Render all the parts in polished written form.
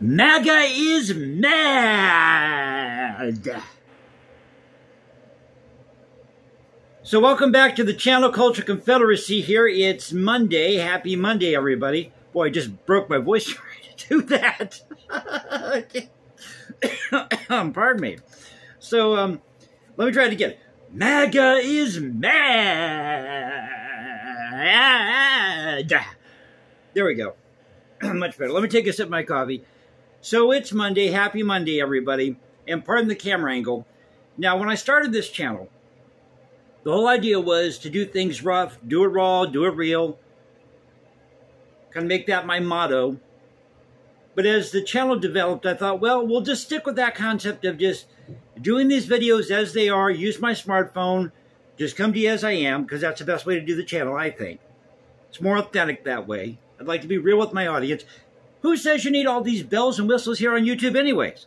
MAGA is mad. So welcome back to the channel, Culture Confederacy here. It's Monday. Happy Monday, everybody. Boy, I just broke my voice trying to do that. Pardon me. So, let me try it again. MAGA is mad. There we go. Much better. Let me take a sip of my coffee. So it's Monday. Happy Monday, everybody. And pardon the camera angle. Now, when I started this channel, the whole idea was to do things rough, do it raw, do it real. Kind of make that my motto. But as the channel developed, I thought, well, we'll just stick with that concept of just doing these videos as they are, use my smartphone, just come to you as I am, because that's the best way to do the channel, I think. It's more authentic that way. I'd like to be real with my audience. Who says you need all these bells and whistles here on YouTube anyways?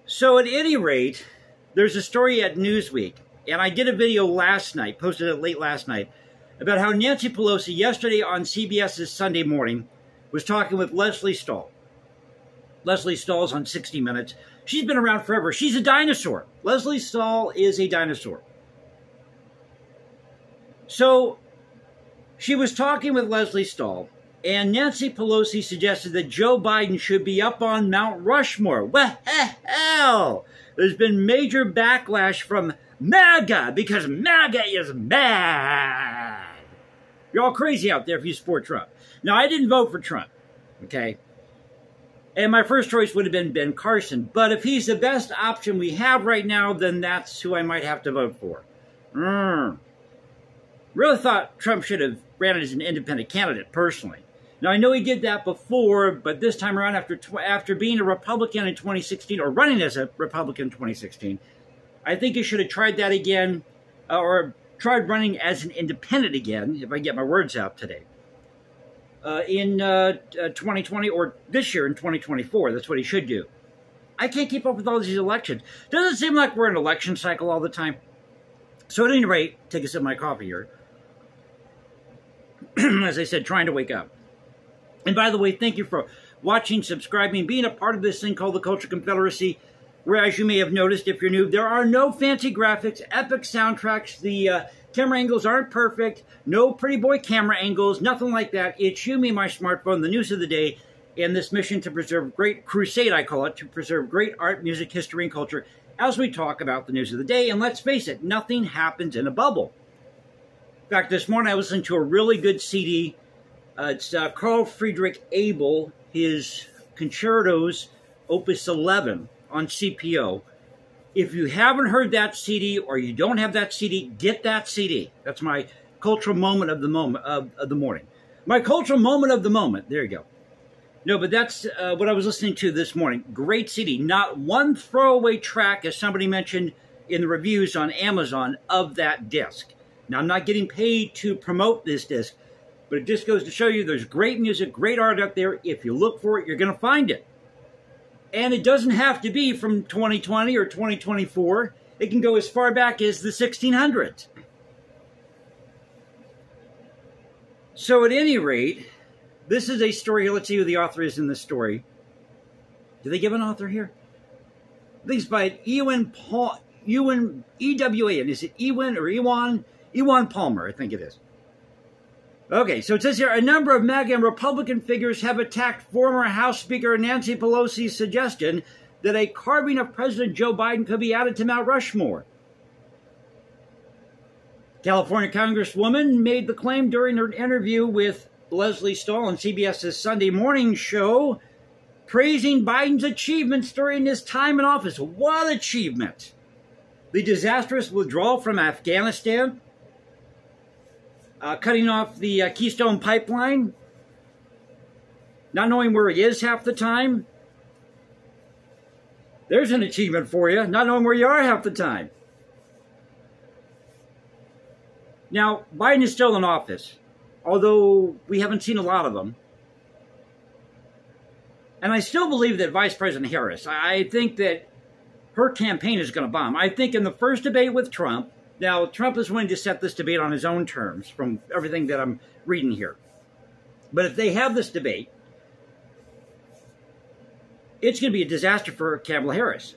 So at any rate, there's a story at Newsweek, and I did a video last night, posted it late last night, about how Nancy Pelosi yesterday on CBS's Sunday Morning was talking with Leslie Stahl. Leslie Stahl's on 60 Minutes. She's been around forever. She's a dinosaur. Leslie Stahl is a dinosaur. So she was talking with Leslie Stahl, and Nancy Pelosi suggested that Joe Biden should be up on Mount Rushmore. Well, hell, there's been major backlash from MAGA because MAGA is mad. You're all crazy out there if you support Trump. Now, I didn't vote for Trump, okay? And my first choice would have been Ben Carson. But if he's the best option we have right now, then that's who I might have to vote for. Really thought Trump should have ran as an independent candidate, personally. Now, I know he did that before, but this time around, after being a Republican in 2016, or running as a Republican in 2016, I think he should have tried that again, or tried running as an independent again, if I get my words out today, in 2020, or this year in 2024. That's what he should do. I can't keep up with all these elections. Doesn't seem like we're in an election cycle all the time. So at any rate, take a sip of my coffee here. As I said, trying to wake up. And by the way, thank you for watching, subscribing, being a part of this thing called the Culture Confederacy, where, as you may have noticed if you're new, there are no fancy graphics, epic soundtracks, the camera angles aren't perfect, no pretty boy camera angles, nothing like that. It's you, me, my smartphone, the news of the day, and this mission to preserve great crusade, I call it, to preserve great art, music, history, and culture as we talk about the news of the day. And let's face it, nothing happens in a bubble. In fact, this morning I was listening to a really good CD. It's Carl Friedrich Abel, his Concertos, Opus 11 on CPO. If you haven't heard that CD or you don't have that CD, get that CD. That's my cultural moment of the morning. My cultural moment of the moment. There you go. No, but that's what I was listening to this morning. Great CD. Not one throwaway track, as somebody mentioned in the reviews on Amazon, of that disc. Now, I'm not getting paid to promote this disc, but it just goes to show you there's great music, great art out there. If you look for it, you're going to find it. And it doesn't have to be from 2020 or 2024. It can go as far back as the 1600s. So at any rate, this is a story here. Let's see who the author is in this story. Do they give an author here? I think it's by Ewan, E-W-A-N. Is it Ewan or Ewan? Ewan Palmer, I think it is. Okay, so it says here, a number of MAGA and Republican figures have attacked former House Speaker Nancy Pelosi's suggestion that a carving of President Joe Biden could be added to Mount Rushmore. California Congresswoman made the claim during her interview with Leslie Stahl on CBS's Sunday Morning show, praising Biden's achievements during his time in office. What achievement? The disastrous withdrawal from Afghanistan, cutting off the Keystone Pipeline, not knowing where he is half the time. There's an achievement for you, not knowing where you are half the time. Now, Biden is still in office, although we haven't seen a lot of them. And I still believe that Vice President Harris, I think that her campaign is going to bomb. I think in the first debate with Trump, now Trump is willing to set this debate on his own terms from everything that I'm reading here. But if they have this debate, it's going to be a disaster for Kamala Harris.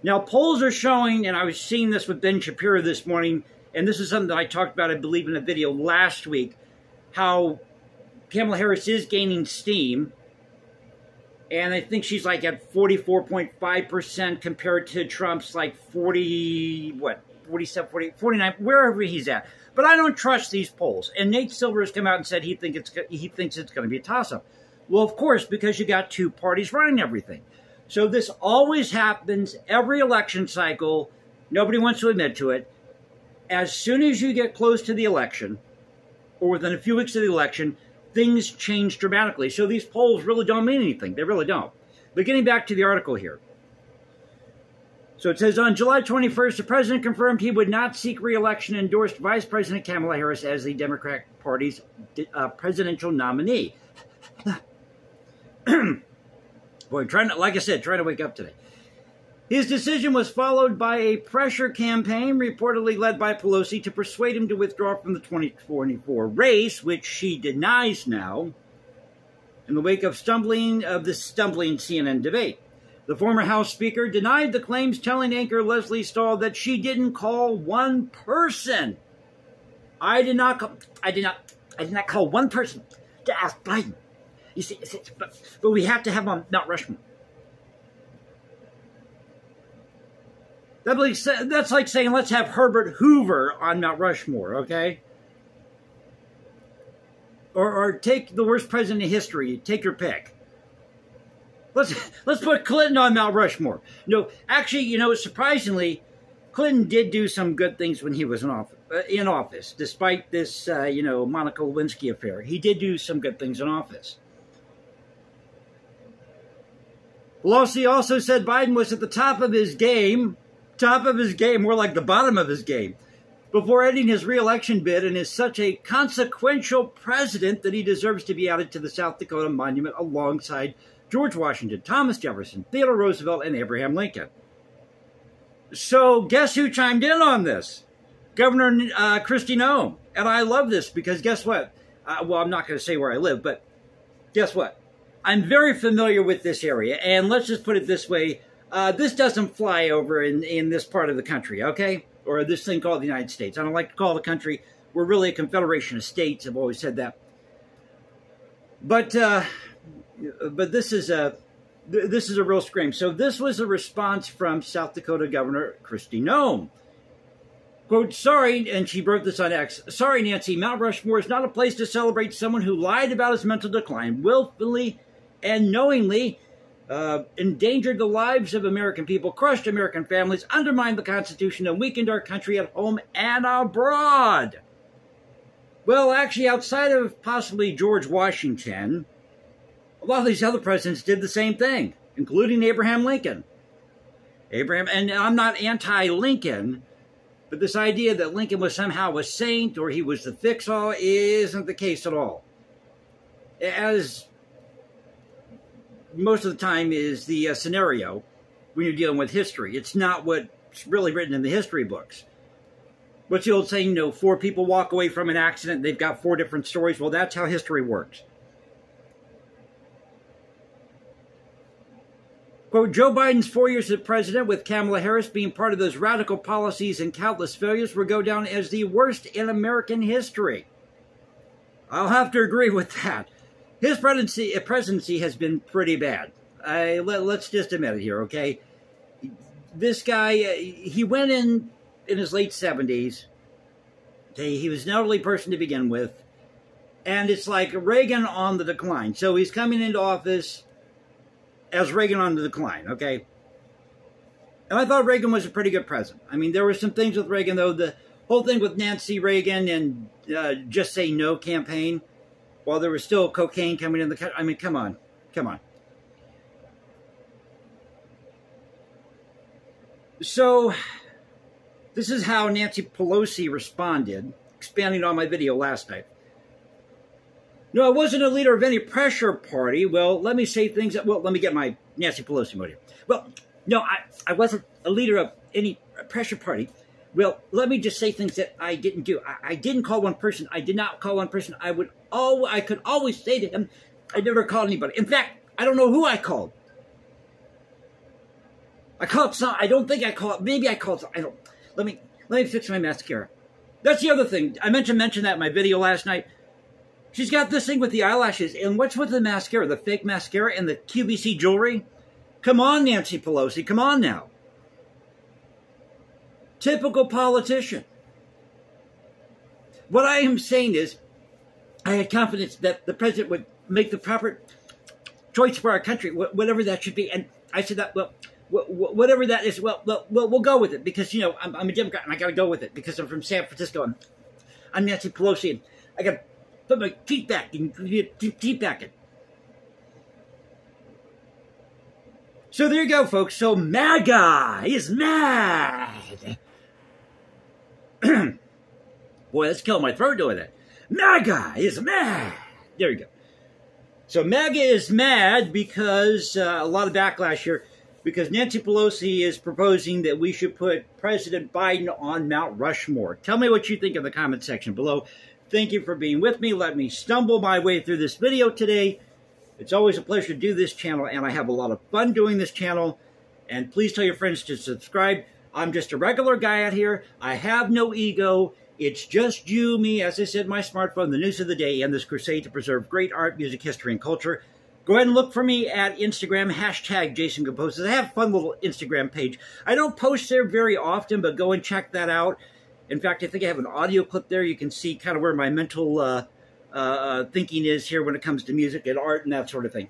Now, polls are showing, and I was seeing this with Ben Shapiro this morning, and this is something that I talked about, I believe, in a video last week, how Kamala Harris is gaining steam, and I think she's like at 44.5% compared to Trump's like 47, 49, wherever he's at. But I don't trust these polls. And Nate Silver has come out and said he thinks it's going to be a toss-up. Well, of course, because you got two parties running everything. So this always happens every election cycle. Nobody wants to admit to it. As soon as you get close to the election, or within a few weeks of the election, things change dramatically. So these polls really don't mean anything. They really don't. But getting back to the article here. So it says, on July 21st, the president confirmed he would not seek re-election and endorsed Vice President Kamala Harris as the Democratic Party's presidential nominee. Boy, like I said, trying to wake up today. His decision was followed by a pressure campaign reportedly led by Pelosi to persuade him to withdraw from the 2024 race, which she denies now, in the wake of the stumbling CNN debate. The former House Speaker denied the claims, telling anchor Leslie Stahl that she didn't call one person. I did not call one person to ask Biden. You see, but we have to have on Mount Rushmore. That's like saying, let's have Herbert Hoover on Mount Rushmore, okay? Or take the worst president in history. Take your pick. Let's put Clinton on Mount Rushmore. No, actually, surprisingly, Clinton did do some good things when he was in office, despite this, Monica Lewinsky affair. He did do some good things in office. Pelosi also said Biden was at the top of his game, more like the bottom of his game, before ending his re-election bid, and is such a consequential president that he deserves to be added to the South Dakota monument alongside George Washington, Thomas Jefferson, Theodore Roosevelt, and Abraham Lincoln. So guess who chimed in on this? Governor Kristi Noem. And I love this because guess what? Well, I'm not going to say where I live, but guess what? I'm very familiar with this area, and let's just put it this way. This doesn't fly over in this part of the country, okay? Or this thing called the United States. I don't like to call it a country. We're really a confederation of states. I've always said that. But this is a real scream. So this was a response from South Dakota Governor Kristi Noem. Quote, sorry, and she wrote this on X, sorry, Nancy, Mount Rushmore is not a place to celebrate someone who lied about his mental decline, willfully and knowingly endangered the lives of American people, crushed American families, undermined the Constitution, and weakened our country at home and abroad. Well, actually, outside of possibly George Washington, a lot of these other presidents did the same thing, including Abraham Lincoln. And I'm not anti-Lincoln, but this idea that Lincoln was somehow a saint or he was the fix-all isn't the case at all. As most of the time is the scenario when you're dealing with history. It's not what's really written in the history books. What's the old saying, 4 people walk away from an accident, they've got 4 different stories. Well, that's how history works. Quote, Joe Biden's 4 years as president, with Kamala Harris being part of those radical policies and countless failures, will go down as the worst in American history. I'll have to agree with that. His presidency has been pretty bad. Let's just admit it here, okay? This guy, he went in his late 70s. Okay, he was an elderly person to begin with. And it's like Reagan on the decline. So he's coming into office as Reagan on the decline, okay? And I thought Reagan was a pretty good president. I mean, there were some things with Reagan, though. The whole thing with Nancy Reagan and Just Say No campaign, while there was still cocaine coming in the country. I mean, come on. So, this is how Nancy Pelosi responded, expanding on my video last night. No, I wasn't a leader of any pressure party. Well, let me say things that, well, let me get my Nancy Pelosi mode here. Well, no, I wasn't a leader of any pressure party. Well, let me just say things that I didn't do. I didn't call one person. I did not call one person. I could always say to him, I never called anybody. In fact, I don't know who I called. I call it some. I don't think I call it. Maybe I call it. I don't. Let me fix my mascara. That's the other thing. I mentioned that in my video last night. She's got this thing with the eyelashes, and what's with the mascara? The fake mascara and the QVC jewelry? Come on, Nancy Pelosi. Come on now. Typical politician. What I am saying is, I had confidence that the president would make the proper choice for our country, whatever that should be. And I said that, well, whatever that is, well, we'll go with it because, you know, I'm a Democrat and I got to go with it because I'm from San Francisco and I'm Nancy Pelosi and I got to put my teeth back and teeth back in. So there you go, folks. So MAGA is mad. Boy, that's killing my throat doing that. MAGA is mad. There you go. So MAGA is mad because a lot of backlash here because Nancy Pelosi is proposing that we should put President Biden on Mount Rushmore. Tell me what you think in the comment section below. Thank you for being with me. Let me stumble my way through this video today. It's always a pleasure to do this channel, and I have a lot of fun doing this channel. And please tell your friends to subscribe. I'm just a regular guy out here. I have no ego. It's just you, me, as I said, my smartphone, the news of the day, and this crusade to preserve great art, music, history, and culture. Go ahead and look for me at Instagram, hashtag Jason Composes. I have a fun little Instagram page. I don't post there very often, but go and check that out. In fact, I think I have an audio clip there. You can see kind of where my mental thinking is here when it comes to music and art and that sort of thing.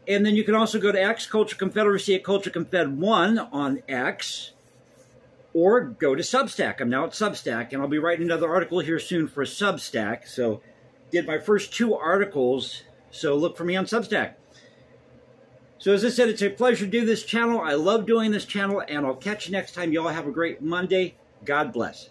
And then you can also go to X, Culture Confederacy at Culture Confed 1 on X. Or go to Substack. I'm now at Substack, and I'll be writing another article here soon for Substack. So, did my first 2 articles, so look for me on Substack. So, as I said, it's a pleasure to do this channel. I love doing this channel, and I'll catch you next time. You all have a great Monday. God bless.